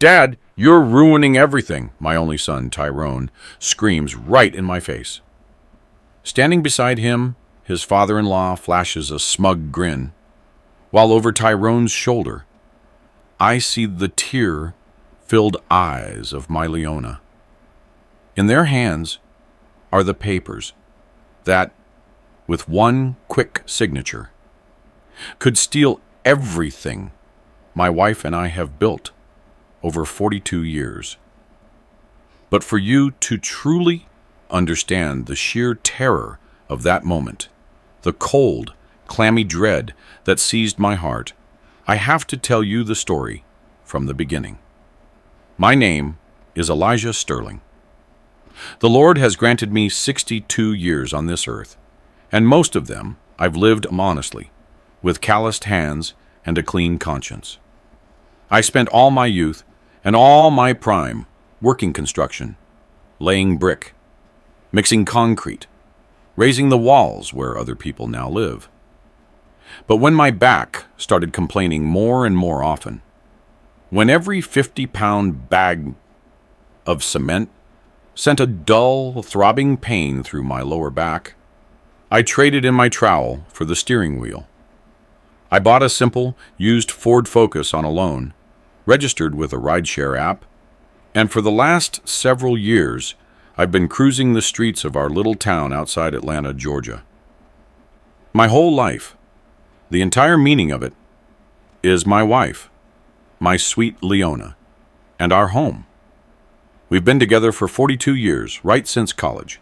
Dad, you're ruining everything, my only son, Tyrone, screams right in my face. Standing beside him, his father-in-law flashes a smug grin, while over Tyrone's shoulder, I see the tear-filled eyes of my Leona. In their hands are the papers that, with one quick signature, could steal everything my wife and I have built over 42 years. But for you to truly understand the sheer terror of that moment, the cold, clammy dread that seized my heart, I have to tell you the story from the beginning. My name is Elijah Sterling. The Lord has granted me 62 years on this earth, and most of them I've lived honestly, with calloused hands and a clean conscience. I spent all my youth and all my prime working construction, laying brick, mixing concrete, raising the walls where other people now live. But when my back started complaining more and more often, when every 50-pound bag of cement sent a dull, throbbing pain through my lower back, I traded in my trowel for the steering wheel. I bought a simple, used Ford Focus on a loan, registered with a rideshare app, and for the last several years, I've been cruising the streets of our little town outside Atlanta, Georgia. My whole life, the entire meaning of it, is my wife, my sweet Leona, and our home. We've been together for 42 years, right since college,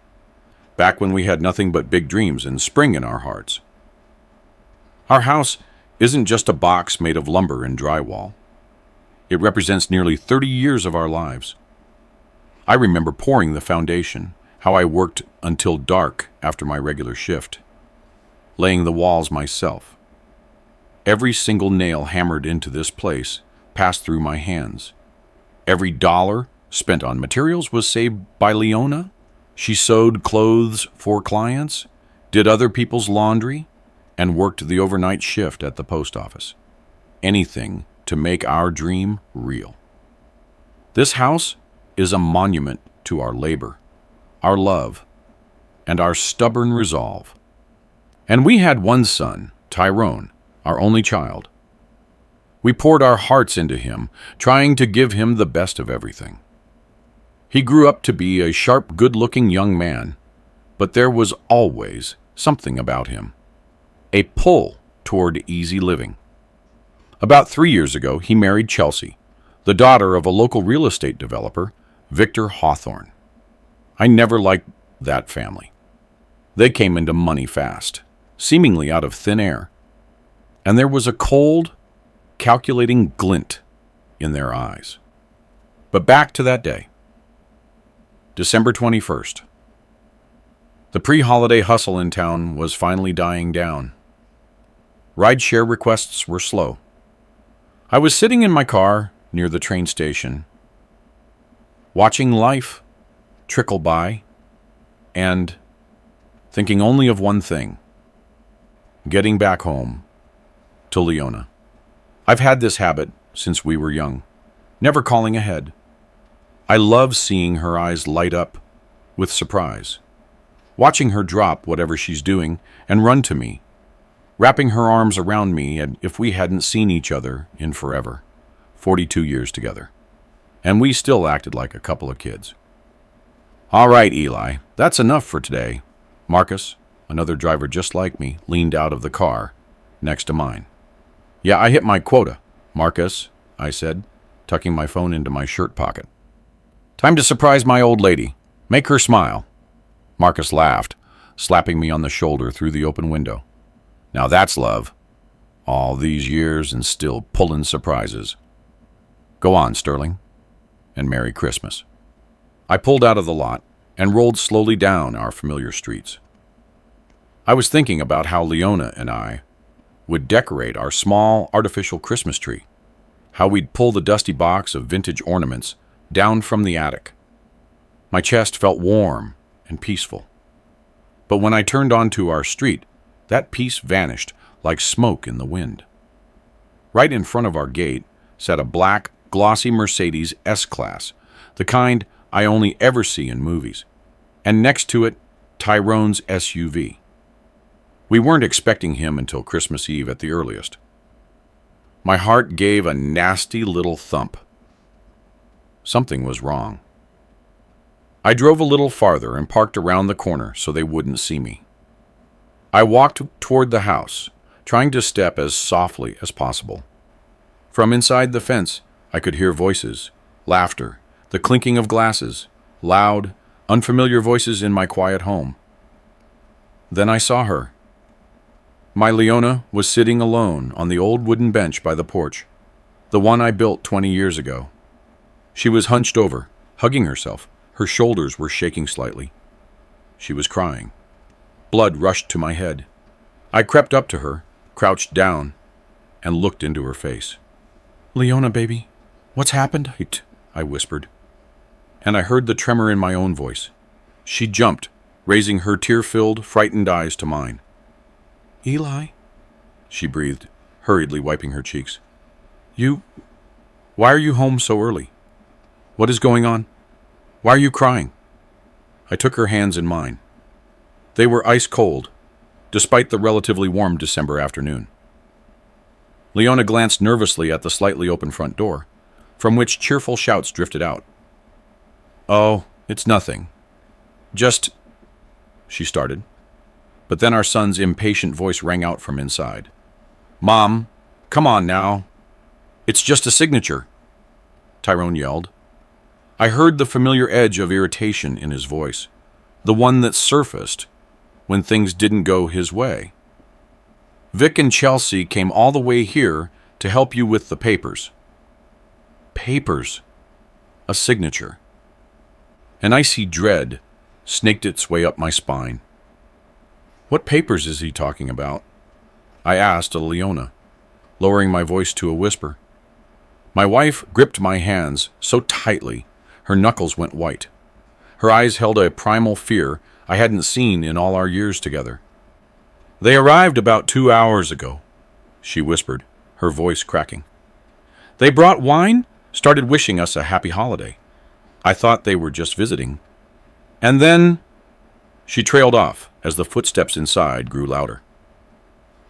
back when we had nothing but big dreams and spring in our hearts. Our house isn't just a box made of lumber and drywall. It represents nearly 30 years of our lives. I remember pouring the foundation, how I worked until dark after my regular shift, laying the walls myself. Every single nail hammered into this place passed through my hands. Every dollar spent on materials was saved by Leona. She sewed clothes for clients, did other people's laundry, and worked the overnight shift at the post office. Anything to make our dream real. This house is a monument to our labor, our love, and our stubborn resolve. And we had one son, Tyrone, our only child. We poured our hearts into him, trying to give him the best of everything. He grew up to be a sharp, good-looking young man, but there was always something about him, a pull toward easy living. About 3 years ago, he married Chelsea, the daughter of a local real estate developer, Victor Hawthorne. I never liked that family. They came into money fast, seemingly out of thin air, and there was a cold, calculating glint in their eyes. But back to that day. December 21st. The pre-holiday hustle in town was finally dying down. Rideshare requests were slow. I was sitting in my car near the train station, watching life trickle by and thinking only of one thing: getting back home to Leona. I've had this habit since we were young, never calling ahead. I love seeing her eyes light up with surprise, watching her drop whatever she's doing and run to me, wrapping her arms around me as if we hadn't seen each other in forever, 42 years together. And we still acted like a couple of kids. All right, Eli, that's enough for today. Marcus, another driver just like me, leaned out of the car next to mine. Yeah, I hit my quota, Marcus, I said, tucking my phone into my shirt pocket. Time to surprise my old lady. Make her smile. Marcus laughed, slapping me on the shoulder through the open window. Now that's love. All these years and still pulling surprises. Go on, Sterling, and Merry Christmas. I pulled out of the lot and rolled slowly down our familiar streets. I was thinking about how Leona and I would decorate our small artificial Christmas tree, how we'd pull the dusty box of vintage ornaments down from the attic. My chest felt warm and peaceful. But when I turned onto our street, that peace vanished like smoke in the wind. Right in front of our gate sat a black, glossy Mercedes S-Class, the kind I only ever see in movies. And next to it, Tyrone's SUV. We weren't expecting him until Christmas Eve at the earliest. My heart gave a nasty little thump. Something was wrong. I drove a little farther and parked around the corner so they wouldn't see me. I walked toward the house, trying to step as softly as possible. From inside the fence, I could hear voices, laughter, the clinking of glasses, loud, unfamiliar voices in my quiet home. Then I saw her. My Leona was sitting alone on the old wooden bench by the porch, the one I built 20 years ago. She was hunched over, hugging herself. Her shoulders were shaking slightly. She was crying. Blood rushed to my head. I crept up to her, crouched down, and looked into her face. "Leona, baby, what's happened?" I whispered. And I heard the tremor in my own voice. She jumped, raising her tear-filled, frightened eyes to mine. "Eli," she breathed, hurriedly wiping her cheeks. Why are you home so early? What is going on? Why are you crying?" I took her hands in mine. They were ice cold, despite the relatively warm December afternoon. Leona glanced nervously at the slightly open front door, from which cheerful shouts drifted out. "Oh, it's nothing. Just—" she started. But then our son's impatient voice rang out from inside. "Mom, come on now. It's just a signature," Tyrone yelled. I heard the familiar edge of irritation in his voice, the one that surfaced when things didn't go his way. "Vic and Chelsea came all the way here to help you with the papers." Papers. A signature. An icy dread snaked its way up my spine. "What papers is he talking about?" I asked of Leona, lowering my voice to a whisper. My wife gripped my hands so tightly her knuckles went white. Her eyes held a primal fear I hadn't seen in all our years together. "They arrived about 2 hours ago," she whispered, her voice cracking. "They brought wine, started wishing us a happy holiday. I thought they were just visiting. And then—" She trailed off as the footsteps inside grew louder.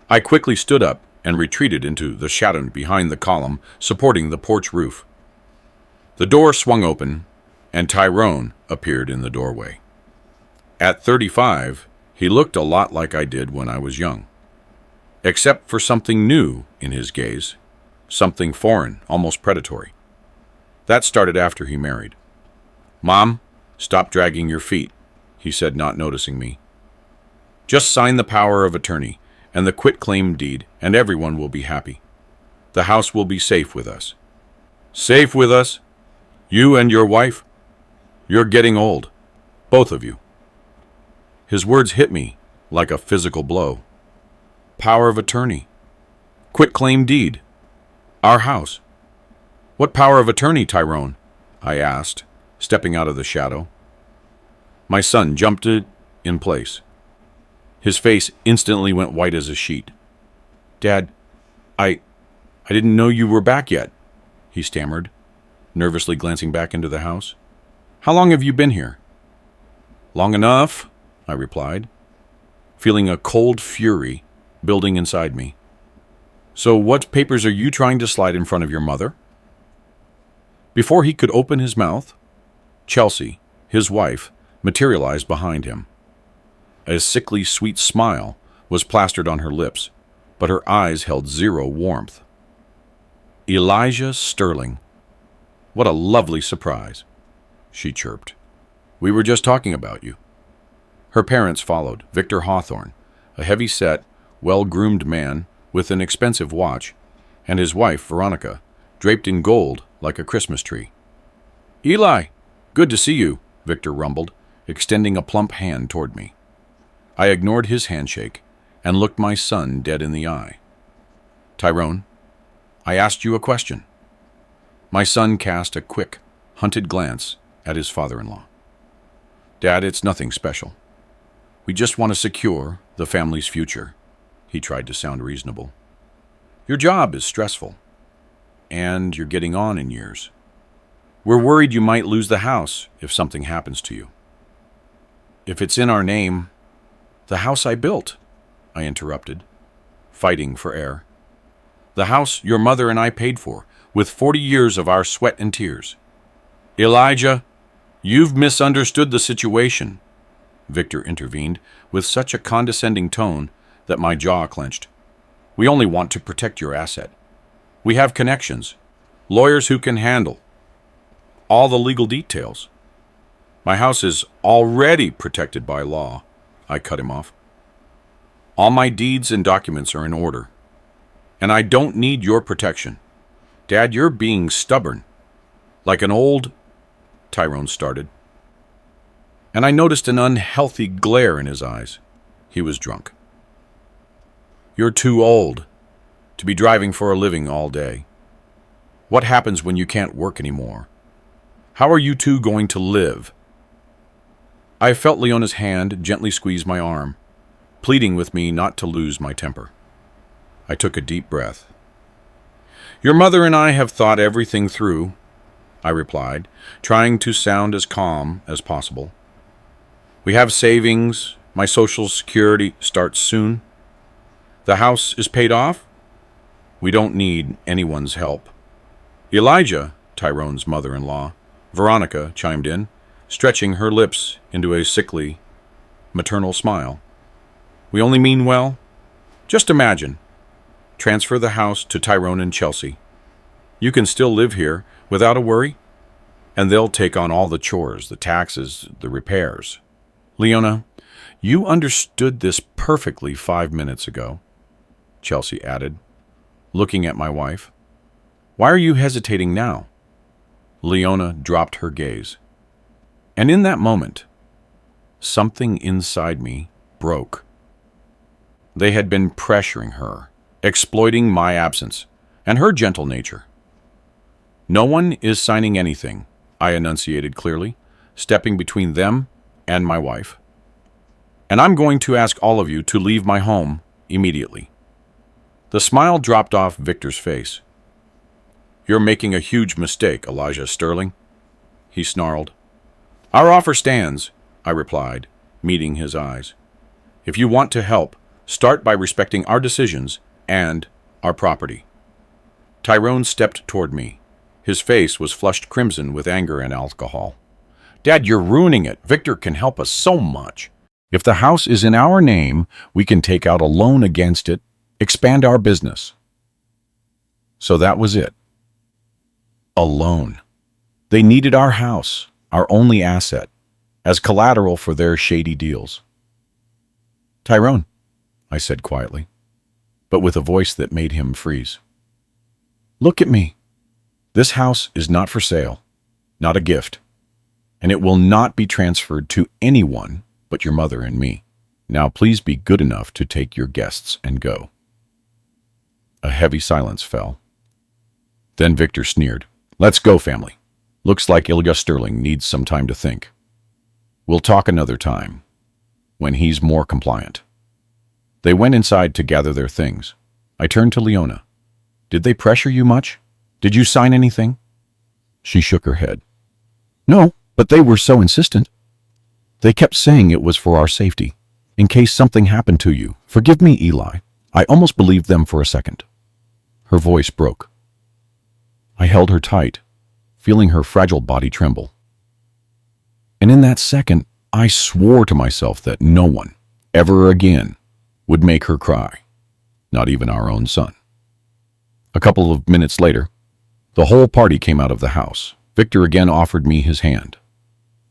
I quickly stood up and retreated into the shadow behind the column supporting the porch roof. The door swung open, and Tyrone appeared in the doorway. At 35, he looked a lot like I did when I was young, except for something new in his gaze, something foreign, almost predatory. That started after he married. "Mom, stop dragging your feet," he said, not noticing me. "Just sign the power of attorney and the quitclaim deed, and everyone will be happy. The house will be safe with us." "Safe with us? You and your wife? You're getting old, both of you." His words hit me like a physical blow. Power of attorney. Quitclaim deed. Our house. "What power of attorney, Tyrone?" I asked, stepping out of the shadow. My son jumped in place. His face instantly went white as a sheet. "Dad, I didn't know you were back yet," he stammered, nervously glancing back into the house. "How long have you been here?" "Long enough," I replied, feeling a cold fury building inside me. "So what papers are you trying to slide in front of your mother?" Before he could open his mouth, Chelsea, his wife, materialized behind him. A sickly sweet smile was plastered on her lips, but her eyes held zero warmth. "Elijah Sterling. What a lovely surprise," she chirped. "We were just talking about you." Her parents followed, Victor Hawthorne, a heavy-set, well-groomed man with an expensive watch, and his wife, Veronica, draped in gold like a Christmas tree. "Eli, good to see you," Victor rumbled, extending a plump hand toward me. I ignored his handshake and looked my son dead in the eye. "Tyrone, I asked you a question." My son cast a quick, hunted glance at his father-in-law. "Dad, it's nothing special. We just want to secure the family's future." He tried to sound reasonable. "Your job is stressful." and you're getting on in years. We're worried you might lose the house if something happens to you. If it's in our name, the house I built, I interrupted, fighting for air. The house your mother and I paid for, with 40 years of our sweat and tears. Elijah, you've misunderstood the situation, Victor intervened with such a condescending tone that my jaw clenched. We only want to protect your asset. We have connections, lawyers who can handle all the legal details. My house is already protected by law, I cut him off. All my deeds and documents are in order, and I don't need your protection. Dad, you're being stubborn, like an old... Tyrone started, and I noticed an unhealthy glare in his eyes. He was drunk. You're too old to be driving for a living all day. What happens when you can't work anymore? How are you two going to live? I felt Leona's hand gently squeeze my arm, pleading with me not to lose my temper. I took a deep breath. Your mother and I have thought everything through, I replied, trying to sound as calm as possible. We have savings. My Social Security starts soon. The house is paid off. We don't need anyone's help. Elijah, Tyrone's mother-in-law, Veronica, chimed in, stretching her lips into a sickly, maternal smile. We only mean well. Just imagine. Transfer the house to Tyrone and Chelsea. You can still live here without a worry, and they'll take on all the chores, the taxes, the repairs. Leona, you understood this perfectly 5 minutes ago, Chelsea added, looking at my wife. Why are you hesitating now? Leona dropped her gaze. And in that moment, something inside me broke. They had been pressuring her, exploiting my absence and her gentle nature. No one is signing anything, I enunciated clearly, stepping between them and my wife. And I'm going to ask all of you to leave my home immediately. The smile dropped off Victor's face. You're making a huge mistake, Elijah Sterling, he snarled. Our offer stands, I replied, meeting his eyes. If you want to help, start by respecting our decisions and our property. Tyrone stepped toward me. His face was flushed crimson with anger and alcohol. Dad, you're ruining it. Victor can help us so much. If the house is in our name, we can take out a loan against it, expand our business. So that was it. A loan. They needed our house, our only asset, as collateral for their shady deals. Tyrone, I said quietly, but with a voice that made him freeze. Look at me. This house is not for sale, not a gift, and it will not be transferred to anyone but your mother and me. Now please be good enough to take your guests and go. A heavy silence fell. Then Victor sneered. Let's go, family. Looks like Elijah Sterling needs some time to think. We'll talk another time, when he's more compliant. They went inside to gather their things. I turned to Leona. Did they pressure you much? Did you sign anything? She shook her head. No, but they were so insistent. They kept saying it was for our safety, in case something happened to you. Forgive me, Eli. I almost believed them for a second. Her voice broke. I held her tight, feeling her fragile body tremble. And in that second, I swore to myself that no one, ever again, would make her cry, not even our own son. A couple of minutes later, the whole party came out of the house. Victor again offered me his hand.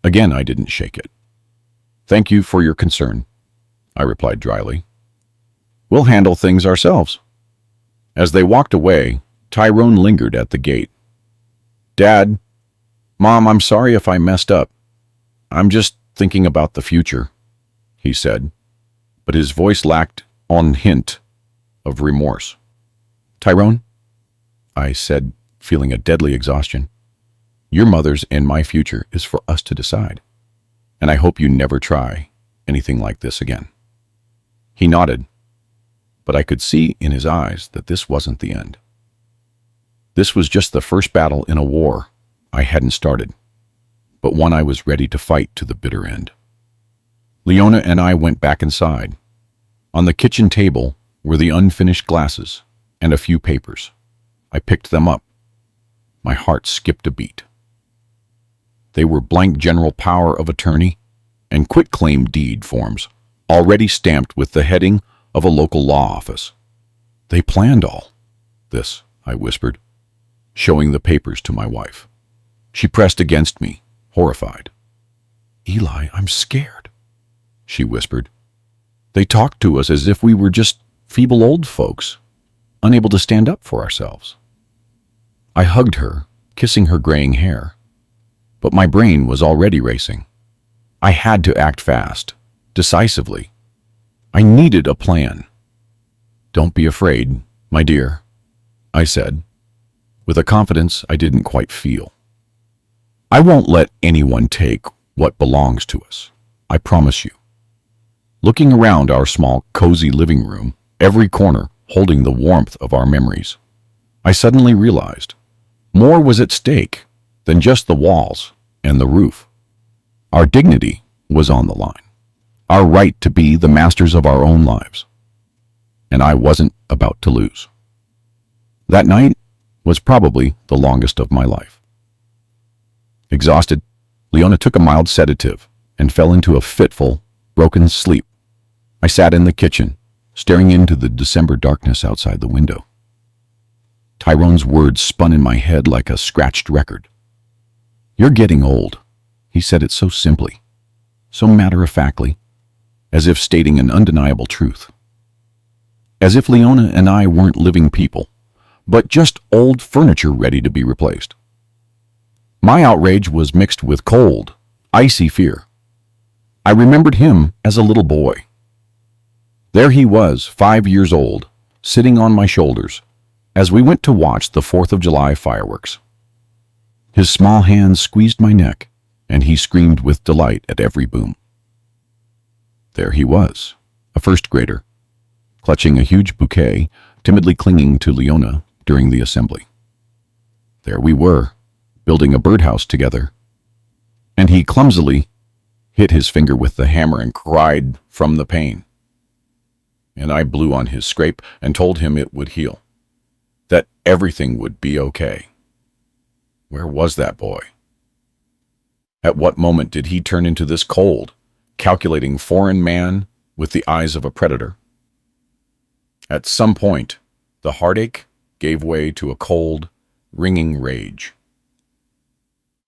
Again, I didn't shake it. Thank you for your concern, I replied dryly. We'll handle things ourselves. As they walked away, Tyrone lingered at the gate. Dad, Mom, I'm sorry if I messed up. I'm just thinking about the future, he said, but his voice lacked one hint of remorse. Tyrone, I said, feeling a deadly exhaustion, your mother's and my future is for us to decide, and I hope you never try anything like this again. He nodded, but I could see in his eyes that this wasn't the end. This was just the first battle in a war I hadn't started, but one I was ready to fight to the bitter end. Leona and I went back inside. On the kitchen table were the unfinished glasses and a few papers. I picked them up. My heart skipped a beat. They were blank general power of attorney and quitclaim deed forms, already stamped with the heading of a local law office. They planned all this, I whispered, showing the papers to my wife. She pressed against me, horrified. "Eli, I'm scared," she whispered. "They talked to us as if we were just feeble old folks, unable to stand up for ourselves." I hugged her, kissing her graying hair. But my brain was already racing. I had to act fast, decisively. I needed a plan. "Don't be afraid, my dear," I said, with a confidence I didn't quite feel. "I won't let anyone take what belongs to us, I promise you." Looking around our small, cozy living room, every corner holding the warmth of our memories, I suddenly realized more was at stake than just the walls and the roof. Our dignity was on the line, our right to be the masters of our own lives. And I wasn't about to lose. That night was probably the longest of my life. Exhausted, Leona took a mild sedative and fell into a fitful, broken sleep. I sat in the kitchen, staring into the December darkness outside the window. Tyrone's words spun in my head like a scratched record. "You're getting old," he said it so simply, so matter-of-factly, as if stating an undeniable truth. As if Leona and I weren't living people, but just old furniture ready to be replaced. My outrage was mixed with cold, icy fear. I remembered him as a little boy. There he was, 5 years old, sitting on my shoulders, as we went to watch the 4th of July fireworks. His small hands squeezed my neck, and he screamed with delight at every boom. There he was, a first grader, clutching a huge bouquet, timidly clinging to Leona during the assembly. There we were, building a birdhouse together, and he clumsily hit his finger with the hammer and cried from the pain. And I blew on his scrape and told him it would heal, that everything would be okay. Where was that boy? At what moment did he turn into this cold, calculating foreign man with the eyes of a predator? At some point, the heartache gave way to a cold, ringing rage.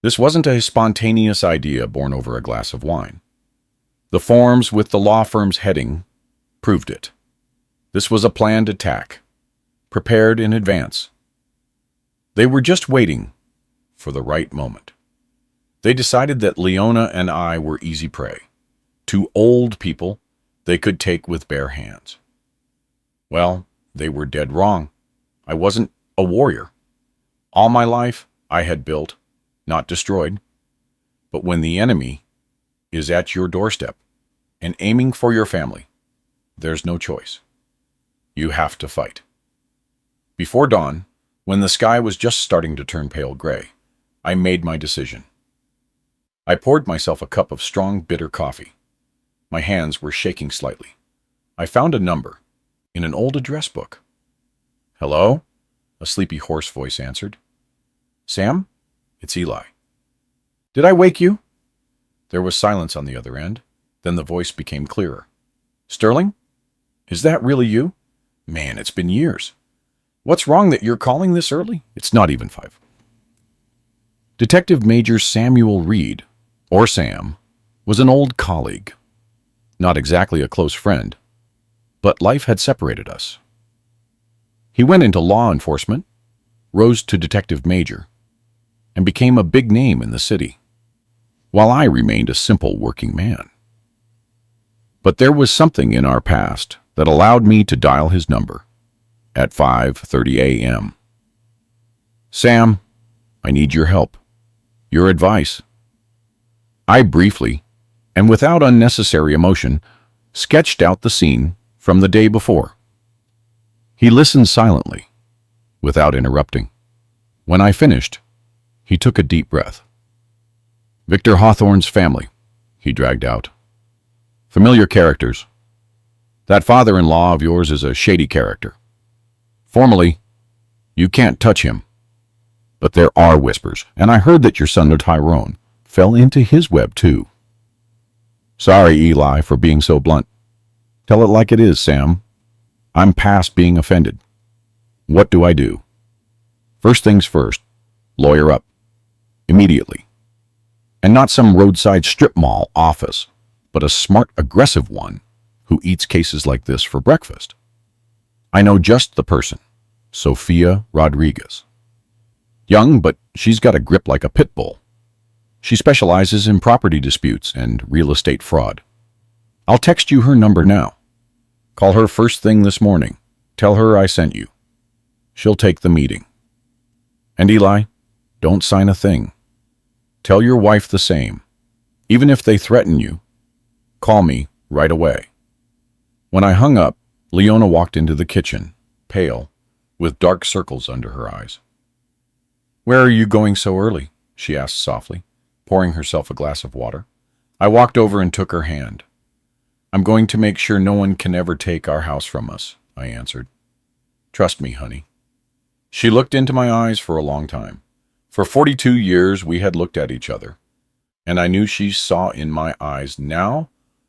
This wasn't a spontaneous idea born over a glass of wine. The forms with the law firm's heading proved it. This was a planned attack, prepared in advance. They were just waiting for the right moment. They decided that Leona and I were easy prey, two old people they could take with bare hands. Well, they were dead wrong. I wasn't a warrior. All my life I had built, not destroyed. But when the enemy is at your doorstep and aiming for your family, there's no choice. You have to fight. Before dawn, when the sky was just starting to turn pale gray, I made my decision. I poured myself a cup of strong, bitter coffee. My hands were shaking slightly. I found a number in an old address book. "Hello?" a sleepy, hoarse voice answered. "Sam? It's Eli." "Did I wake you?" There was silence on the other end. Then the voice became clearer. "Sterling? Is that really you? Man, it's been years. What's wrong that you're calling this early? It's not even 5. Detective Major Samuel Reed, or Sam, was an old colleague. Not exactly a close friend, but life had separated us. He went into law enforcement, rose to detective major, and became a big name in the city, while I remained a simple working man. But there was something in our past that allowed me to dial his number at 5:30 a.m. "Sam, I need your help, your advice." I briefly, and without unnecessary emotion, sketched out the scene from the day before. He listened silently, without interrupting. When I finished, he took a deep breath. Victor Hawthorne's family, he dragged out. Familiar characters. That father-in-law of yours is a shady character. Formally, you can't touch him. But there are whispers, and I heard that your son Tyrone fell into his web too. Sorry, Eli, for being so blunt. Tell it like it is, Sam. I'm past being offended. What do I do? First things first, lawyer up. Immediately. And not some roadside strip mall office, but a smart, aggressive one who eats cases like this for breakfast. I know just the person, Sophia Rodriguez. Young, but she's got a grip like a pit bull. She specializes in property disputes and real estate fraud. I'll text you her number now. Call her first thing this morning. Tell her I sent you. She'll take the meeting. And Eli, don't sign a thing. Tell your wife the same. Even if they threaten you, call me right away. When I hung up, Leona walked into the kitchen, pale, with dark circles under her eyes. Where are you going so early? She asked softly, pouring herself a glass of water. I walked over and took her hand. I'm going to make sure no one can ever take our house from us, I answered. Trust me, honey. She looked into my eyes for a long time. For 42 years we had looked at each other, and I knew she saw in my eyes now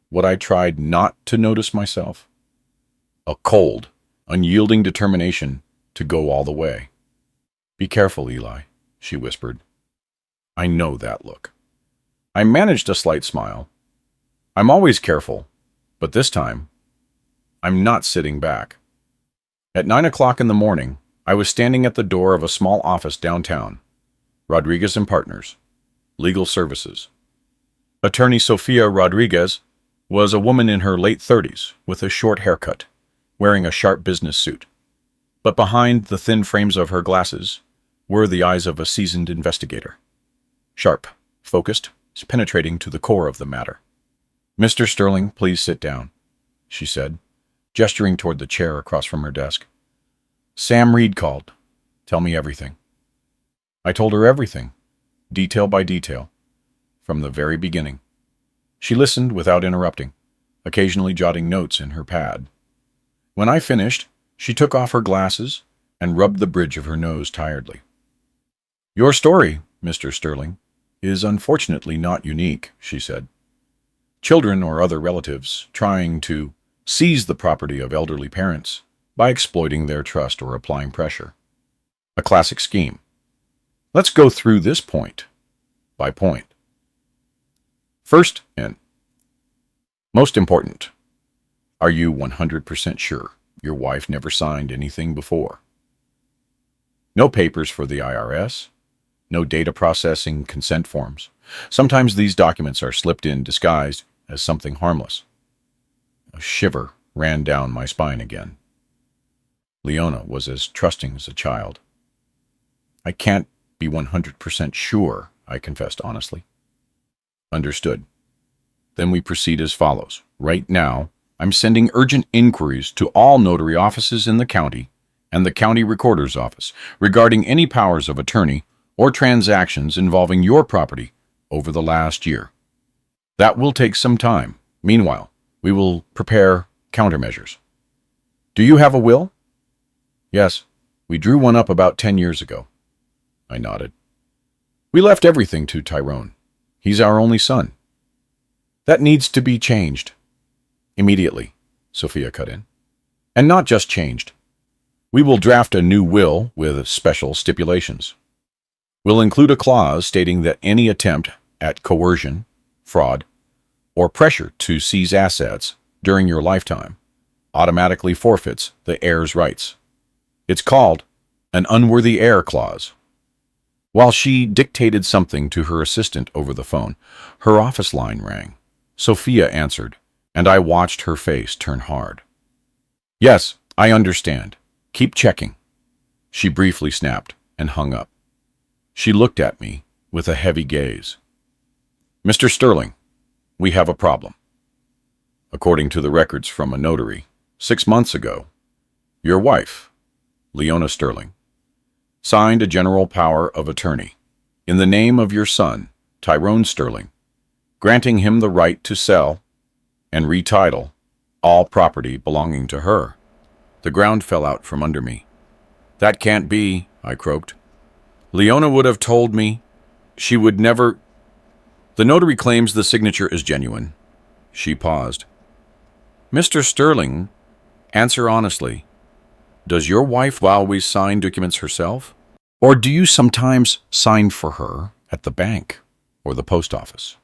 what I tried not to notice myself. A cold, unyielding determination to go all the way. Be careful, Eli, she whispered. I know that look. I managed a slight smile. I'm always careful, but this time, I'm not sitting back. At 9 o'clock in the morning, I was standing at the door of a small office downtown. Rodriguez and Partners, Legal Services. Attorney Sophia Rodriguez was a woman in her late 30s with a short haircut, wearing a sharp business suit. But behind the thin frames of her glasses were the eyes of a seasoned investigator. Sharp, focused, penetrating to the core of the matter. Mr. Sterling, please sit down, she said, gesturing toward the chair across from her desk. Sam Reed called. Tell me everything. I told her everything, detail by detail, from the very beginning. She listened without interrupting, occasionally jotting notes in her pad. When I finished, she took off her glasses and rubbed the bridge of her nose tiredly. Your story, Mr. Sterling, is unfortunately not unique, she said. Children or other relatives trying to seize the property of elderly parents by exploiting their trust or applying pressure. A classic scheme. Let's go through this point by point. First, and most important, are you 100% sure your wife never signed anything before? No papers for the IRS, no data processing consent forms. Sometimes these documents are slipped in disguised as something harmless. A shiver ran down my spine again. Leona was as trusting as a child. I can't be 100% sure, I confessed honestly. Understood. Then we proceed as follows. Right now, I'm sending urgent inquiries to all notary offices in the county and the county recorder's office regarding any powers of attorney or transactions involving your property over the last year. That will take some time. Meanwhile, we will prepare countermeasures. Do you have a will? Yes, we drew one up about 10 years ago. I nodded. We left everything to Tyrone. He's our only son. That needs to be changed. Immediately, Sophia cut in. And not just changed. We will draft a new will with special stipulations. We'll include a clause stating that any attempt at coercion, fraud, or pressure to seize assets during your lifetime automatically forfeits the heir's rights. It's called an unworthy heir clause. While she dictated something to her assistant over the phone, her office line rang. Sophia answered, and I watched her face turn hard. Yes, I understand. Keep checking. She briefly snapped and hung up. She looked at me with a heavy gaze. Mr. Sterling, we have a problem. According to the records from a notary, 6 months ago, your wife, Leona Sterling, signed a general power of attorney in the name of your son, Tyrone Sterling, granting him the right to sell and retitle all property belonging to her. The ground fell out from under me. That can't be, I croaked. Leona would have told me she would never. The notary claims the signature is genuine. She paused. Mr. Sterling, answer honestly. Does your wife always sign documents herself? Or do you sometimes sign for her at the bank or the post office?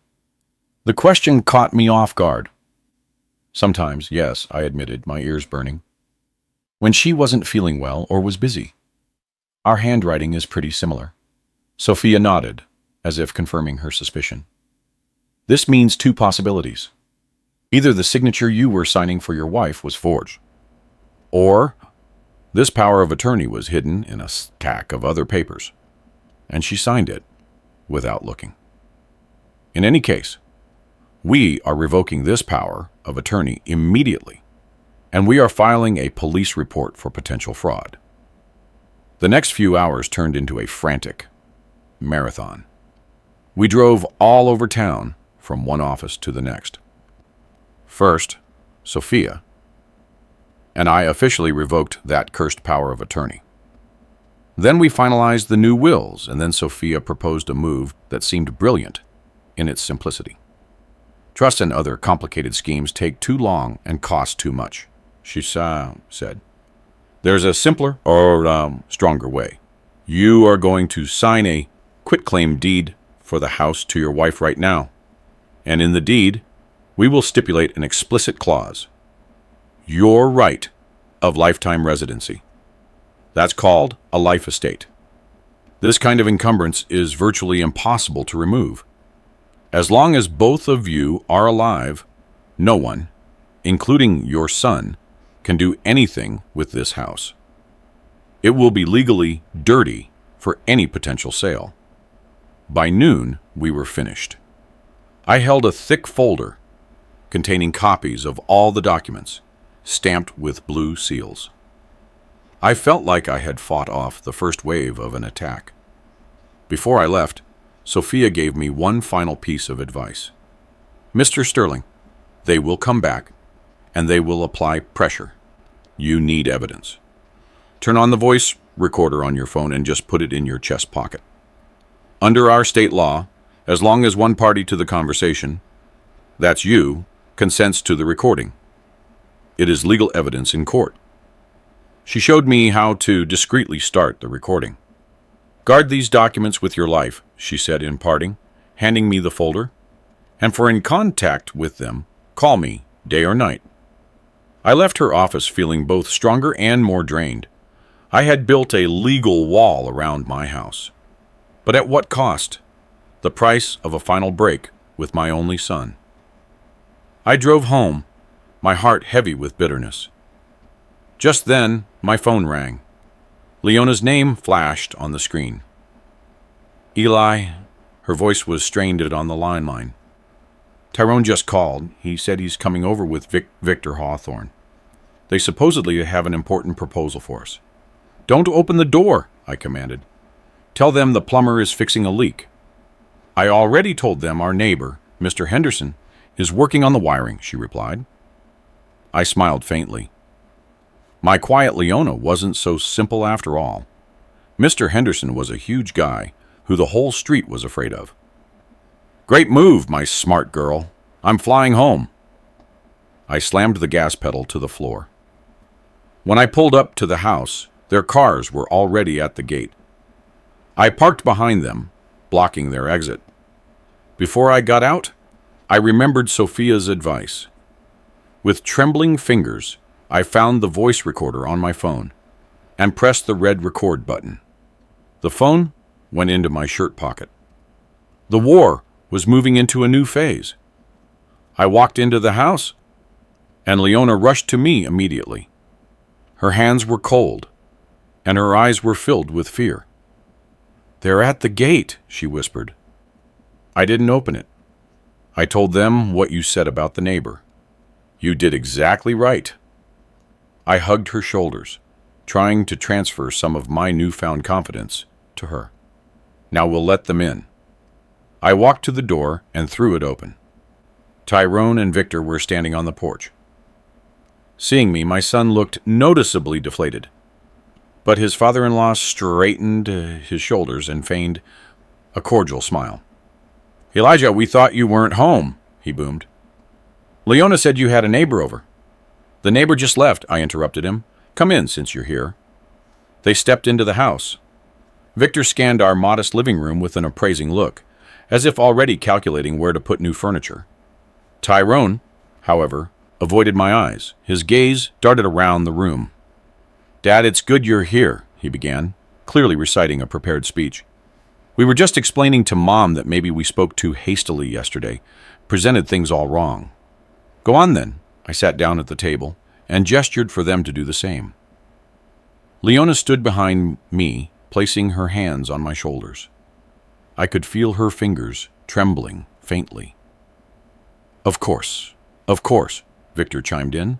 The question caught me off guard. Sometimes, yes, I admitted, my ears burning. When she wasn't feeling well or was busy. Our handwriting is pretty similar. Sophia nodded, as if confirming her suspicion. This means two possibilities. Either the signature you were signing for your wife was forged, or this power of attorney was hidden in a stack of other papers, and she signed it without looking. In any case, we are revoking this power of attorney immediately, and we are filing a police report for potential fraud. The next few hours turned into a frantic marathon. We drove all over town from one office to the next. First, Sophia and I officially revoked that cursed power of attorney. Then we finalized the new wills, and then Sophia proposed a move that seemed brilliant in its simplicity. Trust and other complicated schemes take too long and cost too much, she said. There's a simpler or stronger way. You are going to sign a quitclaim deed for the house to your wife right now. And in the deed, we will stipulate an explicit clause. Your right of lifetime residency. That's called a life estate. This kind of encumbrance is virtually impossible to remove. As long as both of you are alive, no one, including your son, can do anything with this house. It will be legally dirty for any potential sale. By noon, we were finished. I held a thick folder containing copies of all the documents, stamped with blue seals. I felt like I had fought off the first wave of an attack. Before I left, Sophia gave me one final piece of advice. Mr. Sterling, they will come back, and they will apply pressure. You need evidence. Turn on the voice recorder on your phone and just put it in your chest pocket. Under our state law, as long as one party to the conversation, that's you, consents to the recording, it is legal evidence in court. She showed me how to discreetly start the recording. Guard these documents with your life, she said in parting, handing me the folder. And for in contact with them, call me, day or night. I left her office feeling both stronger and more drained. I had built a legal wall around my house. But at what cost? The price of a final break with my only son. I drove home, my heart heavy with bitterness. Just then, my phone rang. Leona's name flashed on the screen. Eli, her voice was strained on the line. Tyrone just called. He said he's coming over with Victor Hawthorne. They supposedly have an important proposal for us. Don't open the door, I commanded. Tell them the plumber is fixing a leak. I already told them our neighbor, Mr. Henderson, is working on the wiring, she replied. I smiled faintly. My quiet Leona wasn't so simple after all. Mr. Henderson was a huge guy who the whole street was afraid of. Great move, my smart girl. I'm flying home. I slammed the gas pedal to the floor. When I pulled up to the house, their cars were already at the gate. I parked behind them, blocking their exit. Before I got out, I remembered Sophia's advice. With trembling fingers, I found the voice recorder on my phone and pressed the red record button. The phone went into my shirt pocket. The war was moving into a new phase. I walked into the house, and Leona rushed to me immediately. Her hands were cold, and her eyes were filled with fear. "They're at the gate," she whispered. I didn't open it. I told them what you said about the neighbor. You did exactly right. I hugged her shoulders. trying to transfer some of my newfound confidence to her. Now we'll let them in. I walked to the door and threw it open. Tyrone and Victor were standing on the porch. Seeing me, my son looked noticeably deflated, but his father-in-law straightened his shoulders and feigned a cordial smile. "Elijah, we thought you weren't home," he boomed. "Leona said you had a neighbor over." "The neighbor just left," I interrupted him. "Come in since you're here." They stepped into the house. Victor scanned our modest living room with an appraising look, as if already calculating where to put new furniture. Tyrone, however, avoided my eyes. His gaze darted around the room. "Dad, it's good you're here," he began, clearly reciting a prepared speech. "We were just explaining to Mom that maybe we spoke too hastily yesterday, presented things all wrong." "Go on then." I sat down at the table and gestured for them to do the same. Leona stood behind me, placing her hands on my shoulders. I could feel her fingers trembling faintly. Of course," Victor chimed in,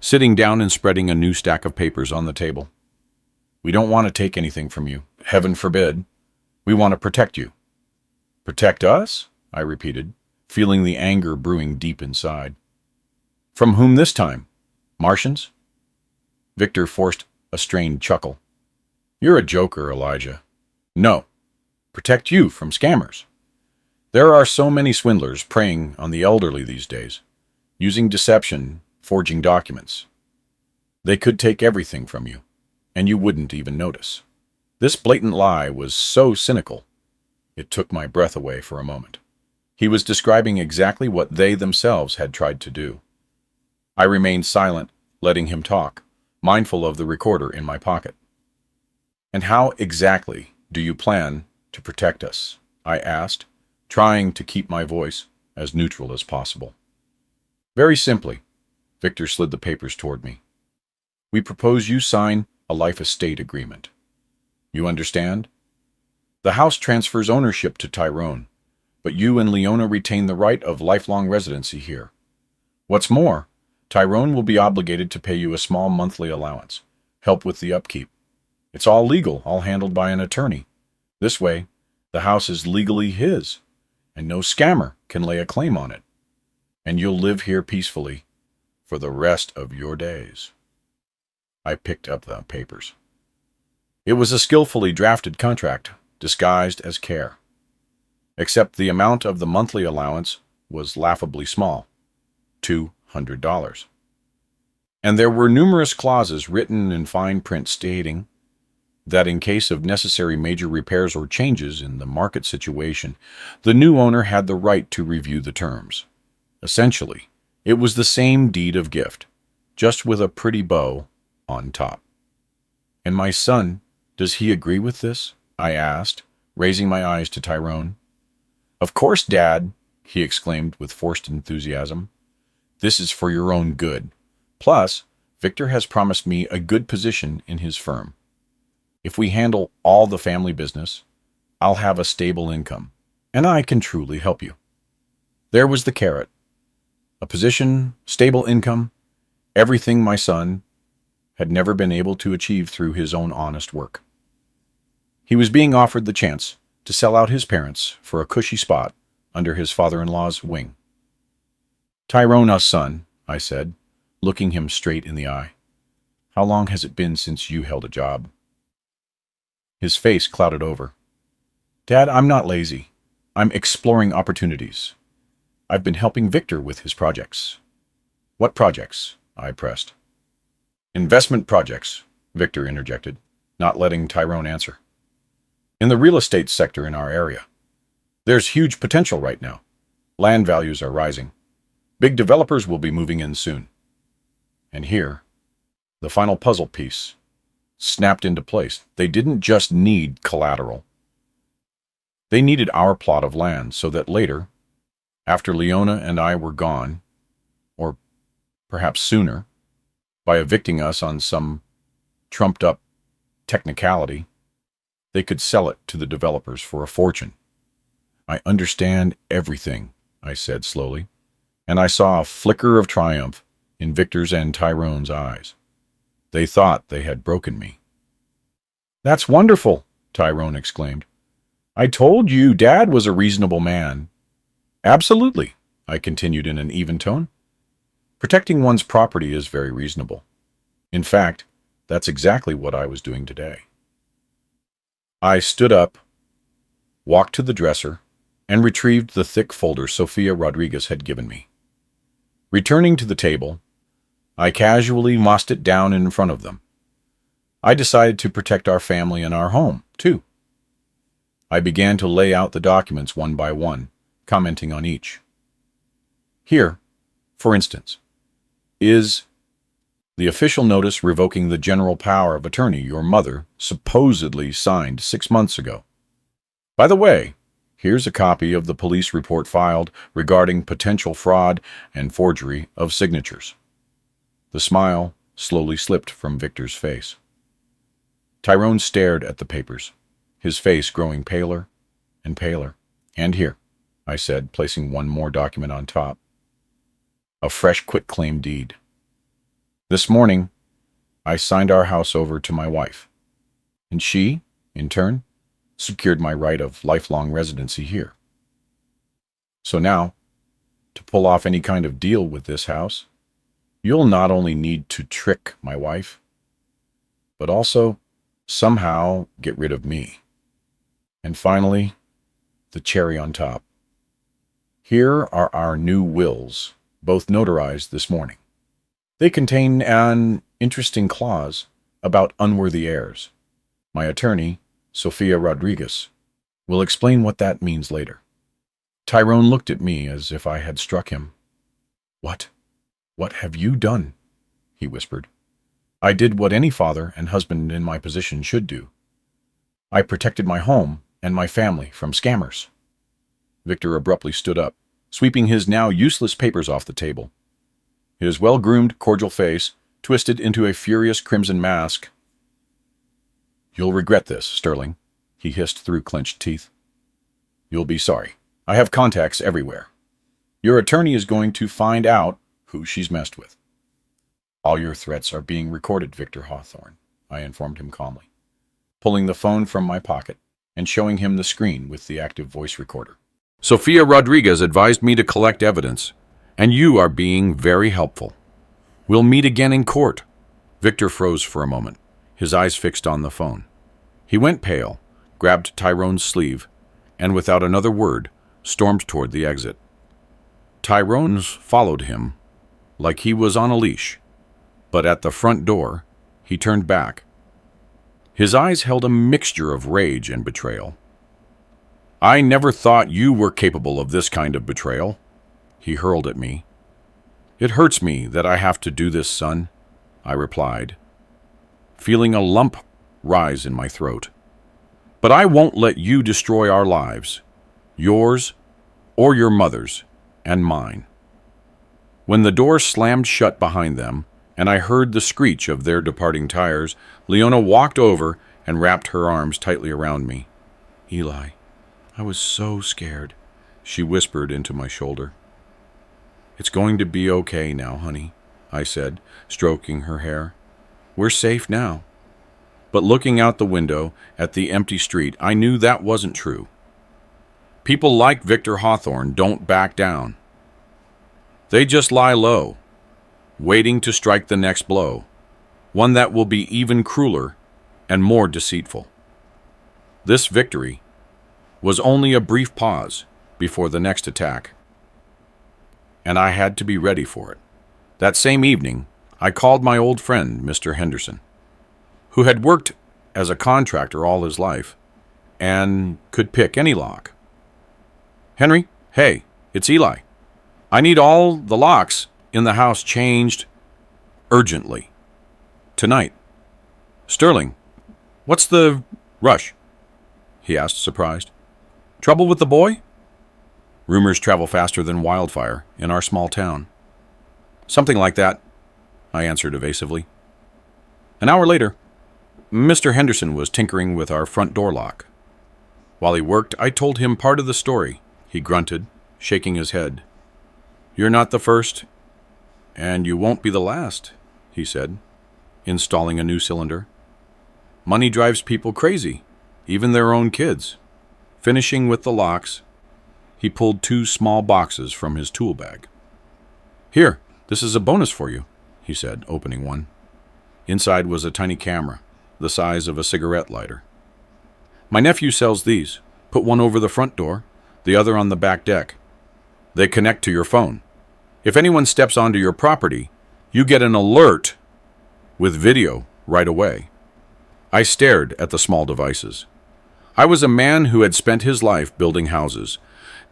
sitting down and spreading a new stack of papers on the table. "We don't want to take anything from you. Heaven forbid. We want to protect you." "Protect us?" I repeated, feeling the anger brewing deep inside. "From whom this time? Martians?" Victor forced a strained chuckle. "You're a joker, Elijah." "No. Protect you from scammers. There are so many swindlers preying on the elderly these days, using deception, forging documents. They could take everything from you, and you wouldn't even notice." This blatant lie was so cynical, it took my breath away for a moment. He was describing exactly what they themselves had tried to do. I remained silent, letting him talk, mindful of the recorder in my pocket. "And how exactly do you plan to protect us?" I asked, trying to keep my voice as neutral as possible. "Very simply," Victor slid the papers toward me. "We propose you sign a life estate agreement. You understand? The house transfers ownership to Tyrone, but you and Leona retain the right of lifelong residency here. What's more, Tyrone will be obligated to pay you a small monthly allowance, help with the upkeep. It's all legal, all handled by an attorney. This way, the house is legally his, and no scammer can lay a claim on it. And you'll live here peacefully for the rest of your days." I picked up the papers. It was a skillfully drafted contract, disguised as care. Except the amount of the monthly allowance was laughably small, $200. And there were numerous clauses written in fine print stating that in case of necessary major repairs or changes in the market situation, the new owner had the right to review the terms. Essentially, it was the same deed of gift, just with a pretty bow on top. "And my son, does he agree with this?" I asked, raising my eyes to Tyrone. "Of course, Dad," he exclaimed with forced enthusiasm. "This is for your own good. Plus, Victor has promised me a good position in his firm. If we handle all the family business, I'll have a stable income, and I can truly help you." There was the carrot. A position, stable income, everything my son had never been able to achieve through his own honest work. He was being offered the chance to sell out his parents for a cushy spot under his father-in-law's wing. "Tyrone, us son," I said, looking him straight in the eye. "How long has it been since you held a job?" His face clouded over. "Dad, I'm not lazy. I'm exploring opportunities. I've been helping Victor with his projects." "What projects?" I pressed. "Investment projects," Victor interjected, not letting Tyrone answer. "In the real estate sector in our area. There's huge potential right now. Land values are rising. Big developers will be moving in soon." And here, the final puzzle piece snapped into place. They didn't just need collateral. They needed our plot of land so that later, after Leona and I were gone, or perhaps sooner, by evicting us on some trumped-up technicality, they could sell it to the developers for a fortune. "I understand everything," I said slowly, and I saw a flicker of triumph in Victor's and Tyrone's eyes. They thought they had broken me. "That's wonderful," Tyrone exclaimed. "I told you Dad was a reasonable man." "Absolutely," I continued in an even tone. "Protecting one's property is very reasonable. In fact, that's exactly what I was doing today." I stood up, walked to the dresser, and retrieved the thick folder Sofia Rodriguez had given me. Returning to the table, I casually mossed it down in front of them. I decided to protect our family and our home, too. I began to lay out the documents one by one, commenting on each. Here, for instance, is the official notice revoking the general power of attorney your mother supposedly signed 6 months ago. By the way, here's a copy of the police report filed regarding potential fraud and forgery of signatures. The smile slowly slipped from Victor's face. Tyrone stared at the papers, his face growing paler and paler. "And here," I said, placing one more document on top. "A fresh quitclaim deed. This morning, I signed our house over to my wife, and she, in turn, secured my right of lifelong residency here. So now, to pull off any kind of deal with this house, you'll not only need to trick my wife, but also somehow get rid of me. And finally, the cherry on top. Here are our new wills, both notarized this morning. They contain an interesting clause about unworthy heirs. My attorney, Sofia Rodriguez, will explain what that means later." Tyrone looked at me as if I had struck him. What have you done?" he whispered. "I did what any father and husband in my position should do. I protected my home and my family from scammers." Victor abruptly stood up, sweeping his now useless papers off the table. His well-groomed, cordial face twisted into a furious crimson mask. "You'll regret this, Sterling," he hissed through clenched teeth. "You'll be sorry. I have contacts everywhere. Your attorney is going to find out who she's messed with." "All your threats are being recorded, Victor Hawthorne," I informed him calmly, pulling the phone from my pocket and showing him the screen with the active voice recorder. "Sofia Rodriguez advised me to collect evidence, and you are being very helpful. We'll meet again in court." Victor froze for a moment, his eyes fixed on the phone. He went pale, grabbed Tyrone's sleeve, and without another word, stormed toward the exit. Tyrone followed him like he was on a leash, but at the front door, he turned back. His eyes held a mixture of rage and betrayal. "I never thought you were capable of this kind of betrayal," he hurled at me. "It hurts me that I have to do this, son," I replied, feeling a lump rise in my throat. "But I won't let you destroy our lives, yours or your mother's and mine." When the door slammed shut behind them, and I heard the screech of their departing tires, Leona walked over and wrapped her arms tightly around me. "Eli, I was so scared," she whispered into my shoulder. "It's going to be okay now, honey," I said, stroking her hair. "We're safe now." But looking out the window at the empty street, I knew that wasn't true. People like Victor Hawthorne don't back down. They just lie low, waiting to strike the next blow, one that will be even crueler and more deceitful. This victory was only a brief pause before the next attack, and I had to be ready for it. That same evening, I called my old friend, Mr. Henderson, who had worked as a contractor all his life and could pick any lock. "Henry, hey, it's Eli. I need all the locks in the house changed urgently. Tonight." "Sterling, what's the rush?" he asked, surprised. "Trouble with the boy?" "Rumors travel faster than wildfire in our small town." "Something like that," I answered evasively. An hour later, Mr. Henderson was tinkering with our front door lock. While he worked, I told him part of the story. He grunted, shaking his head. "You're not the first, and you won't be the last," he said. installing a new cylinder. Money drives people crazy, even their own kids. Finishing with the locks, he pulled 2 small boxes from his tool bag. "Here, this is a bonus for you," he said, opening one. Inside was a tiny camera, the size of a cigarette lighter. "My nephew sells these. Put one over the front door, the other on the back deck. They connect to your phone. If anyone steps onto your property, you get an alert with video right away." I stared at the small devices. I was a man who had spent his life building houses,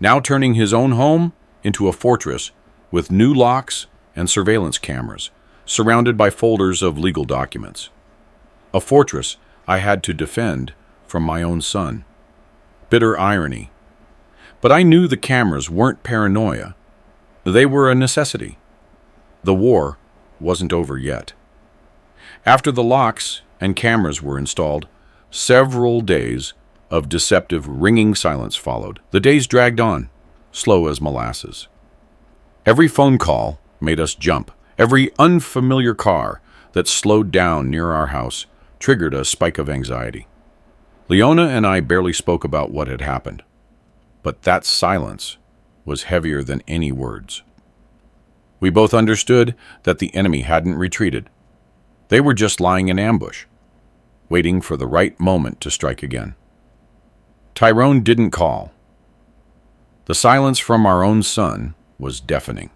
now turning his own home into a fortress with new locks and surveillance cameras, surrounded by folders of legal documents. A fortress I had to defend from my own son. Bitter irony. But I knew the cameras weren't paranoia. They were a necessity. The war wasn't over yet. After the locks and cameras were installed, several days of deceptive ringing silence followed. The days dragged on, slow as molasses. Every phone call made us jump. Every unfamiliar car that slowed down near our house triggered a spike of anxiety. Leona and I barely spoke about what had happened, but that silence was heavier than any words. We both understood that the enemy hadn't retreated. They were just lying in ambush, waiting for the right moment to strike again. Tyrone didn't call. The silence from our own son was deafening.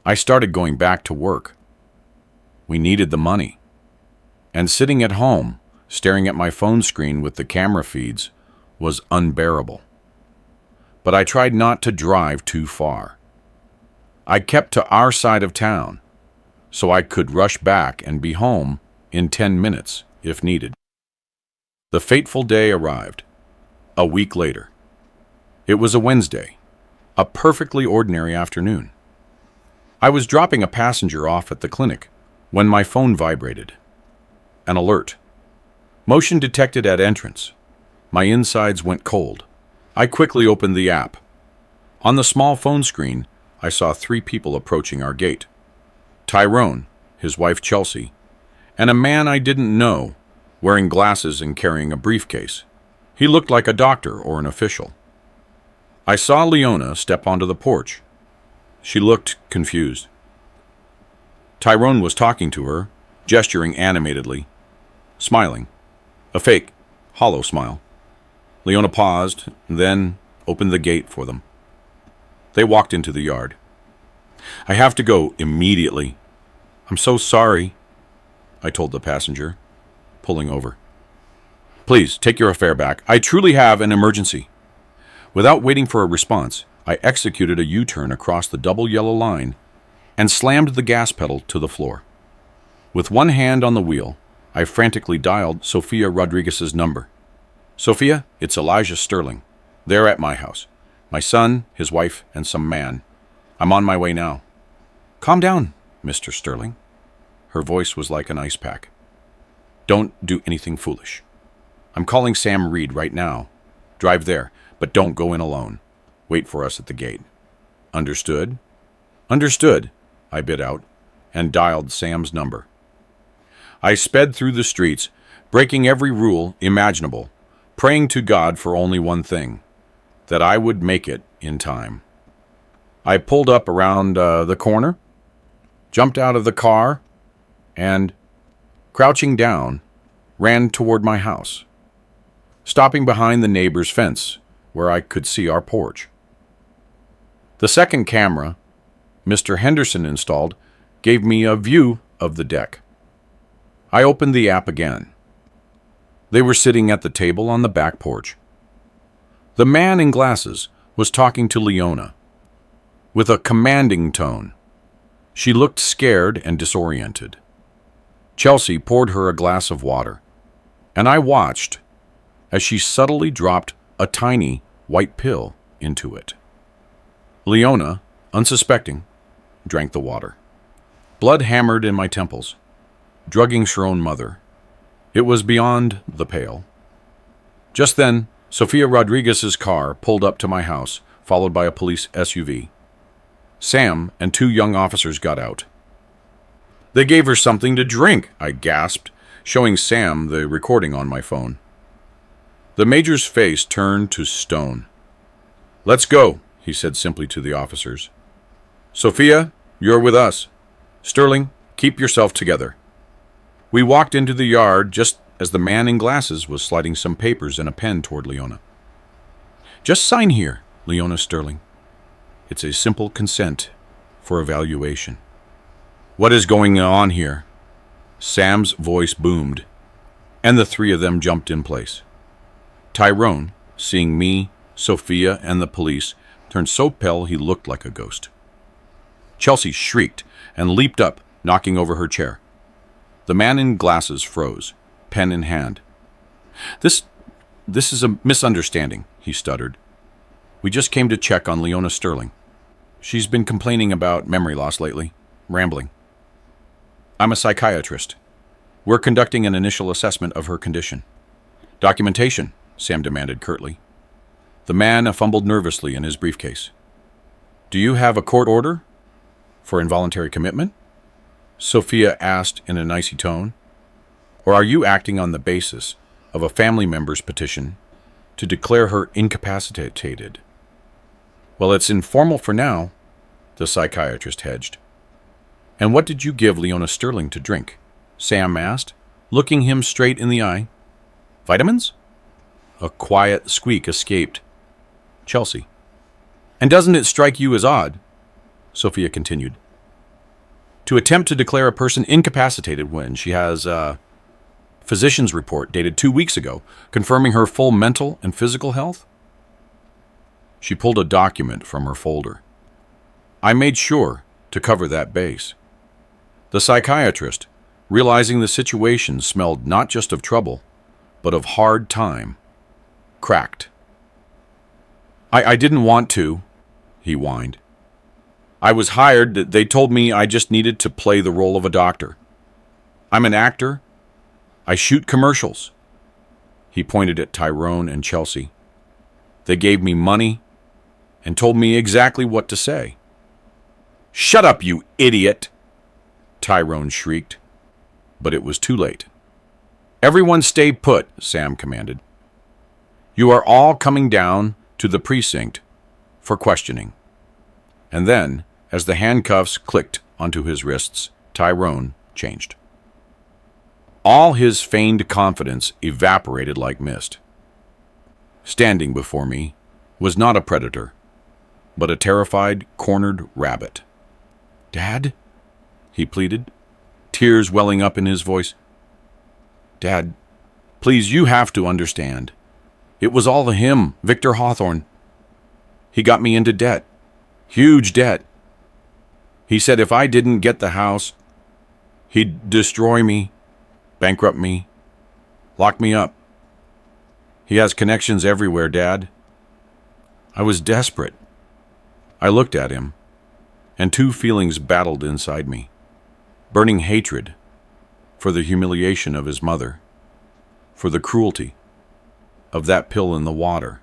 I started going back to work. We needed the money. And sitting at home, staring at my phone screen with the camera feeds, was unbearable. But I tried not to drive too far. I kept to our side of town, so I could rush back and be home in 10 minutes if needed. The fateful day arrived, a week later. It was a Wednesday, a perfectly ordinary afternoon. I was dropping a passenger off at the clinic when my phone vibrated. An alert. Motion detected at entrance. My insides went cold. I quickly opened the app. On the small phone screen, I saw 3 people approaching our gate. Tyrone, his wife Chelsea, and a man I didn't know, wearing glasses and carrying a briefcase. He looked like a doctor or an official. I saw Leona step onto the porch. She looked confused. Tyrone was talking to her, gesturing animatedly, smiling. A fake, hollow smile. Leona paused, then opened the gate for them. They walked into the yard. "I have to go immediately. I'm so sorry," I told the passenger, pulling over. "Please, take your affair back. I truly have an emergency." Without waiting for a response, I executed a U-turn across the double yellow line and slammed the gas pedal to the floor. With one hand on the wheel, I frantically dialed Sofia Rodriguez's number. "Sofia, it's Elijah Sterling. They're at my house. My son, his wife, and some man. I'm on my way now." "Calm down, Mr. Sterling." Her voice was like an ice pack. "Don't do anything foolish. I'm calling Sam Reed right now. Drive there, but don't go in alone. Wait for us at the gate." "Understood?" "Understood," I bit out, and dialed Sam's number. I sped through the streets, breaking every rule imaginable, praying to God for only one thing, that I would make it in time. I pulled up around the corner, jumped out of the car, and, crouching down, ran toward my house, stopping behind the neighbor's fence where I could see our porch. The second camera Mr. Henderson installed gave me a view of the deck. I opened the app again. They were sitting at the table on the back porch. The man in glasses was talking to Leona with a commanding tone. She looked scared and disoriented. Chelsea poured her a glass of water, and I watched as she subtly dropped a tiny white pill into it. Leona, unsuspecting, drank the water. Blood hammered in my temples, drugging her own mother. It was beyond the pale. Just then, Sofia Rodriguez's car pulled up to my house, followed by a police SUV. Sam and 2 young officers got out. They gave her something to drink, I gasped, showing Sam the recording on my phone. The major's face turned to stone. "Let's go," he said simply to the officers. "Sophia, you're with us. Sterling, keep yourself together." We walked into the yard just as the man in glasses was sliding some papers and a pen toward Leona. "Just sign here, Leona Sterling. It's a simple consent for evaluation." "What is going on here?" Sam's voice boomed, and the three of them jumped in place. Tyrone, seeing me, Sophia, and the police, turned so pale he looked like a ghost. Chelsea shrieked and leaped up, knocking over her chair. The man in glasses froze, pen in hand. This is a misunderstanding," he stuttered. "We just came to check on Leona Sterling. She's been complaining about memory loss lately, rambling. I'm a psychiatrist. We're conducting an initial assessment of her condition." "Documentation," Sam demanded curtly. The man fumbled nervously in his briefcase. "Do you have a court order for involuntary commitment?" Sophia asked in an icy tone. "Or are you acting on the basis of a family member's petition to declare her incapacitated?" "Well, it's informal for now," the psychiatrist hedged. "And what did you give Leona Sterling to drink?" Sam asked, looking him straight in the eye. "Vitamins?" A quiet squeak escaped Chelsea. "And doesn't it strike you as odd," Sophia continued, "to attempt to declare a person incapacitated when she has a physician's report dated 2 weeks ago confirming her full mental and physical health?" She pulled a document from her folder. I made sure to cover that base. The psychiatrist, realizing the situation smelled not just of trouble, but of hard time, cracked. I didn't want to," he whined. "I was hired. They told me I just needed to play the role of a doctor. I'm an actor. I shoot commercials." He pointed at Tyrone and Chelsea. "They gave me money and told me exactly what to say." "Shut up, you idiot!" Tyrone shrieked, but it was too late. "Everyone stay put," Sam commanded. "You are all coming down to the precinct for questioning." And then, as the handcuffs clicked onto his wrists, Tyrone changed. All his feigned confidence evaporated like mist. Standing before me was not a predator, but a terrified, cornered rabbit. "Dad?" he pleaded, tears welling up in his voice. "Dad, please, you have to understand. It was all him, Victor Hawthorne. He got me into debt. Huge debt. He said if I didn't get the house, he'd destroy me, bankrupt me, lock me up. He has connections everywhere, Dad." I was desperate. I looked at him, and two feelings battled inside me. Burning hatred for the humiliation of his mother, for the cruelty of that pill in the water,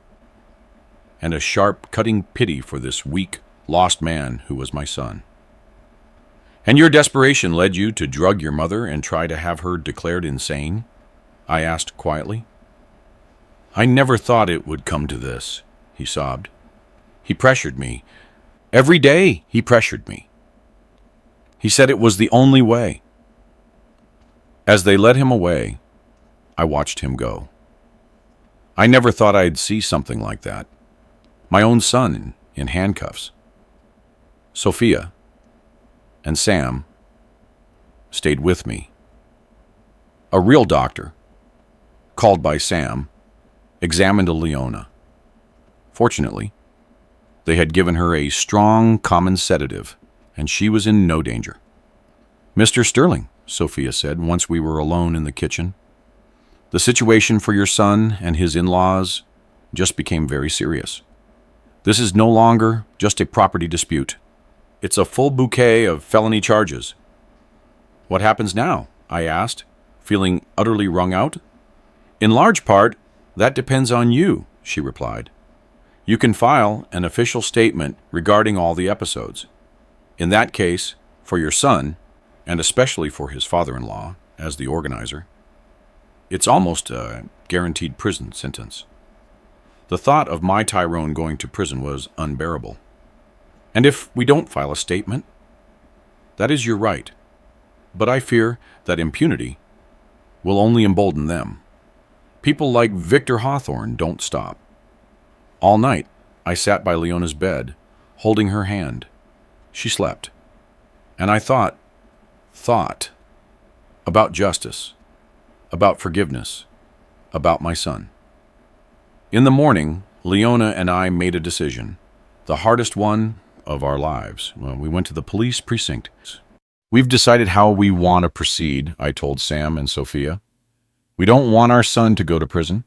and a sharp, cutting pity for this weak, lost man who was my son. "And your desperation led you to drug your mother and try to have her declared insane?" I asked quietly. "I never thought it would come to this," he sobbed. "He pressured me. Every day he pressured me. He said it was the only way." As they led him away, I watched him go. I never thought I'd see something like that. My own son in handcuffs. Sophia and Sam stayed with me. A real doctor, called by Sam, examined Leona. Fortunately, they had given her a strong common sedative, and she was in no danger. "Mr. Sterling," Sophia said once we were alone in the kitchen, "the situation for your son and his in-laws just became very serious. This is no longer just a property dispute. It's a full bouquet of felony charges." "What happens now?" I asked, feeling utterly wrung out. "In large part, that depends on you," she replied. "You can file an official statement regarding all the episodes. In that case, for your son, and especially for his father-in-law, as the organizer. It's almost a guaranteed prison sentence. The thought of my Tyrone going to prison was unbearable. And if we don't file a statement? That is your right. But I fear that impunity will only embolden them. People like Victor Hawthorne don't stop. All night, I sat by Leona's bed, holding her hand. She slept. And I thought about justice, about forgiveness, about my son. In the morning, Leona and I made a decision, the hardest one of our lives. We went to the police precinct. We've decided how we want to proceed, I told Sam and Sophia. We don't want our son to go to prison.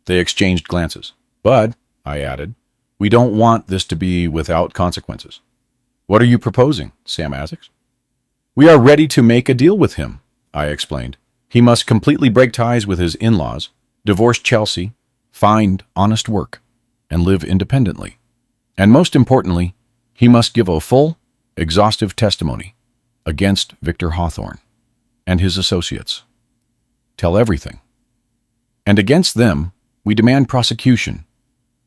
They exchanged glances. But, I added, we don't want this to be without consequences. What are you proposing? Sam asked. We are ready to make a deal with him, I explained. He must completely break ties with his in-laws, divorce Chelsea, find honest work, and live independently. And most importantly, he must give a full, exhaustive testimony against Victor Hawthorne and his associates. Tell everything. And against them, we demand prosecution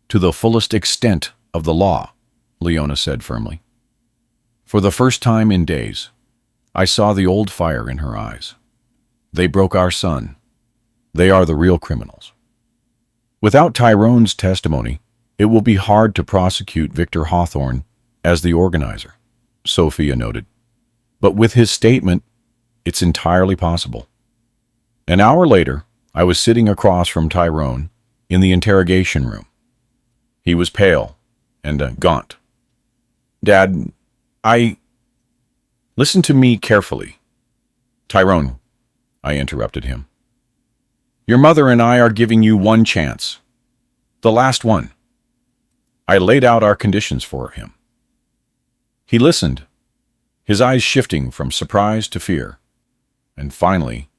to the fullest extent of the law, Leona said firmly. For the first time in days, I saw the old fire in her eyes. They broke our son. They are the real criminals. Without Tyrone's testimony, it will be hard to prosecute Victor Hawthorne as the organizer, Sophia noted. But with his statement, it's entirely possible. An hour later, I was sitting across from Tyrone in the interrogation room. He was pale and gaunt. Dad, Listen to me carefully. Tyrone, I interrupted him. Your mother and I are giving you one chance. The last one. I laid out our conditions for him. He listened, his eyes shifting from surprise to fear, and finally,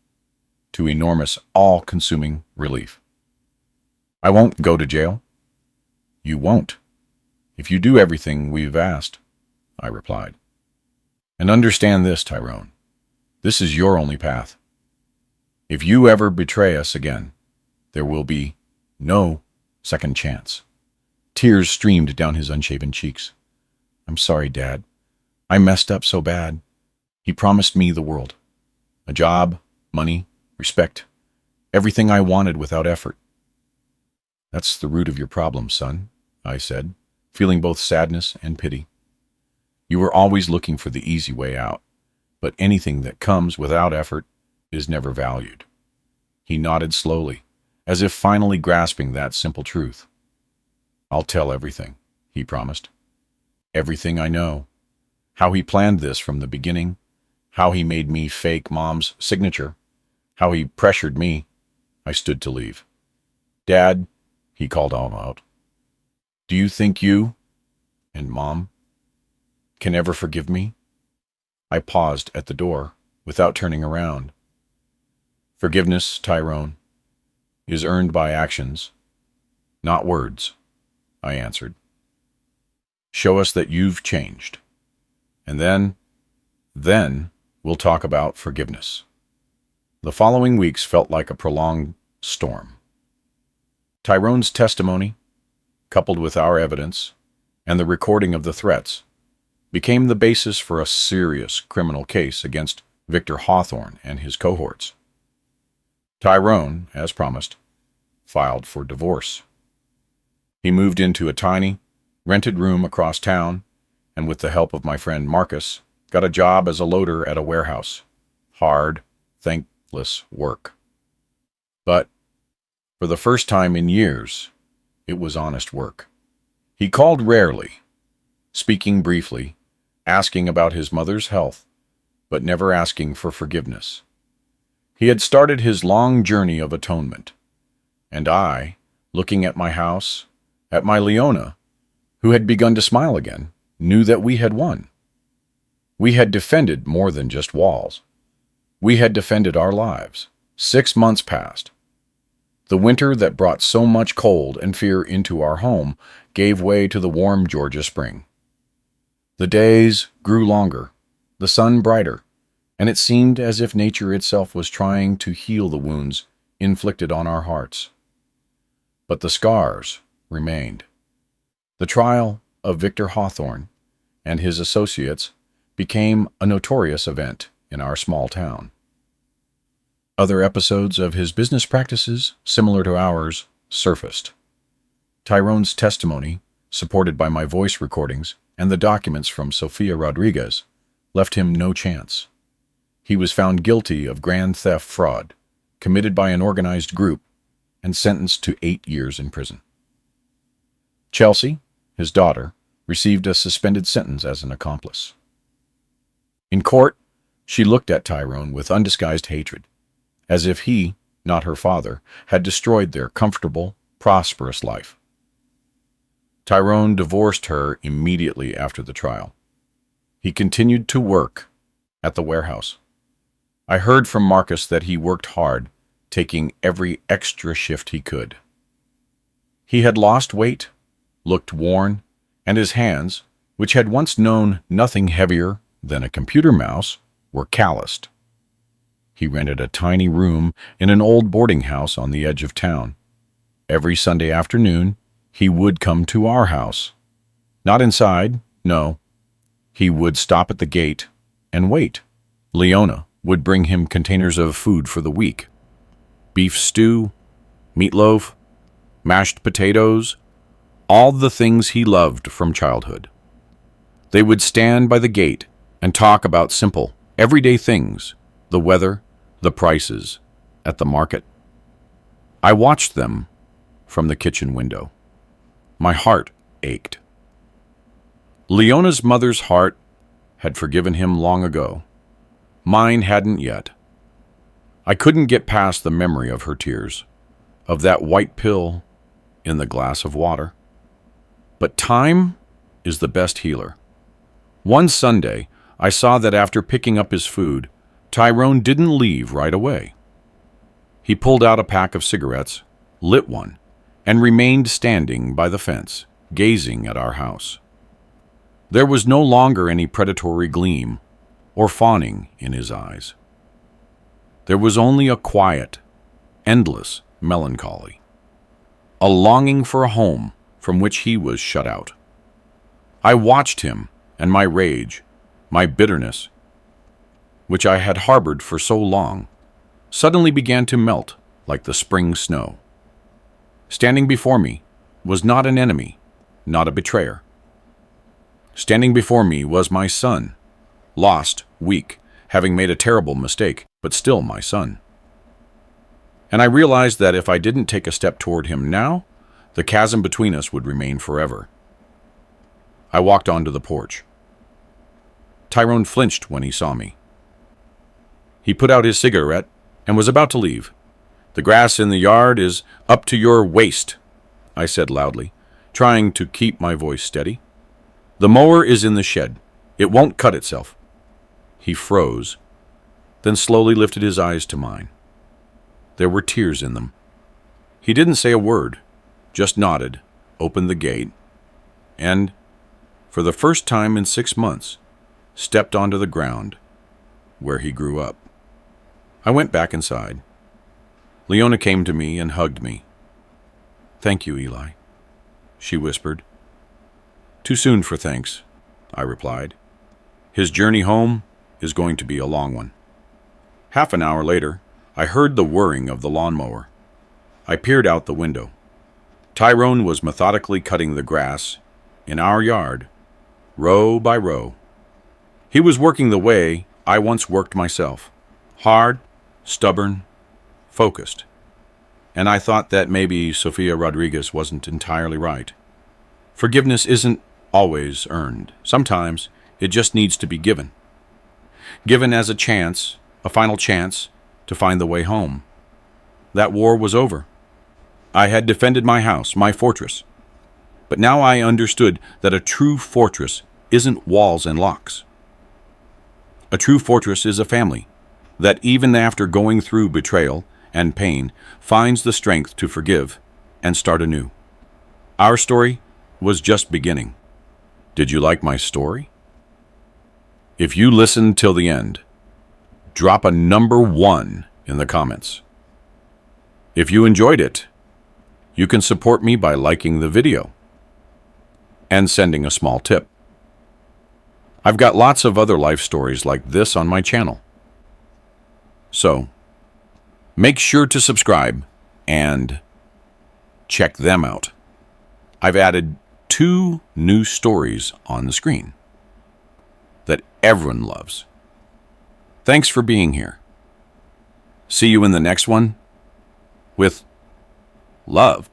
to enormous, all-consuming relief. I won't go to jail. You won't, if you do everything we've asked, I replied. And understand this, Tyrone. This is your only path. If you ever betray us again, there will be no second chance. Tears streamed down his unshaven cheeks. I'm sorry, Dad. I messed up so bad. He promised me the world. A job, money, respect. Everything I wanted without effort. That's the root of your problem, son, I said, feeling both sadness and pity. You were always looking for the easy way out, but anything that comes without effort is never valued. He nodded slowly, as if finally grasping that simple truth. I'll tell everything, he promised. Everything I know. How he planned this from the beginning, how he made me fake Mom's signature, how he pressured me. I stood to leave. Dad, he called all out, do you think you and Mom can ever forgive me? I paused at the door without turning around. Forgiveness, Tyrone, is earned by actions, not words, I answered. Show us that you've changed, and then we'll talk about forgiveness. The following weeks felt like a prolonged storm. Tyrone's testimony, coupled with our evidence, and the recording of the threats, became the basis for a serious criminal case against Victor Hawthorne and his cohorts. Tyrone, as promised, filed for divorce. He moved into a tiny, rented room across town, and with the help of my friend Marcus, got a job as a loader at a warehouse. Hard, thankless work. But, for the first time in years, it was honest work. He called rarely, speaking briefly, asking about his mother's health, but never asking for forgiveness. He had started his long journey of atonement, and I, looking at my house, at my Leona, who had begun to smile again, knew that we had won. We had defended more than just walls. We had defended our lives. 6 months passed. The winter that brought so much cold and fear into our home gave way to the warm Georgia spring. The days grew longer, the sun brighter, and it seemed as if nature itself was trying to heal the wounds inflicted on our hearts. But the scars remained. The trial of Victor Hawthorne and his associates became a notorious event in our small town. Other episodes of his business practices, similar to ours, surfaced. Tyrone's testimony, supported by my voice recordings and the documents from Sofia Rodriguez, left him no chance. He was found guilty of grand theft fraud, committed by an organized group, and sentenced to 8 years in prison. Chelsea, his daughter, received a suspended sentence as an accomplice. In court, she looked at Tyrone with undisguised hatred, as if he, not her father, had destroyed their comfortable, prosperous life. Tyrone divorced her immediately after the trial. He continued to work at the warehouse. I heard from Marcus that he worked hard, taking every extra shift he could. He had lost weight, looked worn, and his hands, which had once known nothing heavier than a computer mouse, were calloused. He rented a tiny room in an old boarding house on the edge of town. Every Sunday afternoon, he would come to our house. Not inside, no. He would stop at the gate and wait. Leona would bring him containers of food for the week. Beef stew, meatloaf, mashed potatoes, all the things he loved from childhood. They would stand by the gate and talk about simple, everyday things, the weather, the prices, at the market. I watched them from the kitchen window. My heart ached. Leona's mother's heart had forgiven him long ago. Mine hadn't yet. I couldn't get past the memory of her tears, of that white pill in the glass of water. But time is the best healer. One Sunday, I saw that after picking up his food, Tyrone didn't leave right away. He pulled out a pack of cigarettes, lit one, and remained standing by the fence, gazing at our house. There was no longer any predatory gleam or fawning in his eyes. There was only a quiet, endless melancholy, a longing for a home from which he was shut out. I watched him, and my rage, my bitterness, which I had harbored for so long, suddenly began to melt like the spring snow. Standing before me was not an enemy, not a betrayer. Standing before me was my son, lost, weak, having made a terrible mistake, but still my son. And I realized that if I didn't take a step toward him now, the chasm between us would remain forever. I walked onto the porch. Tyrone flinched when he saw me. He put out his cigarette and was about to leave. "The grass in the yard is up to your waist," I said loudly, trying to keep my voice steady. "The mower is in the shed. It won't cut itself." He froze, then slowly lifted his eyes to mine. There were tears in them. He didn't say a word, just nodded, opened the gate, and, for the first time in 6 months, stepped onto the ground where he grew up. I went back inside. Leona came to me and hugged me. "Thank you, Eli," she whispered. "Too soon for thanks," I replied. "His journey home is going to be a long one." Half an hour later, I heard the whirring of the lawnmower. I peered out the window. Tyrone was methodically cutting the grass in our yard, row by row. He was working the way I once worked myself, hard, stubborn, focused. And I thought that maybe Sofia Rodriguez wasn't entirely right. Forgiveness isn't always earned. Sometimes it just needs to be given. Given as a chance, a final chance, to find the way home. That war was over. I had defended my house, my fortress. But now I understood that a true fortress isn't walls and locks. A true fortress is a family that, even after going through betrayal and pain, finds the strength to forgive and start anew. Our story was just beginning. Did you like my story? If you listened till the end, drop a number 1 in the comments. If you enjoyed it, you can support me by liking the video and sending a small tip. I've got lots of other life stories like this on my channel. So, make sure to subscribe and check them out. I've added 2 new stories on the screen that everyone loves. Thanks for being here. See you in the next one with love.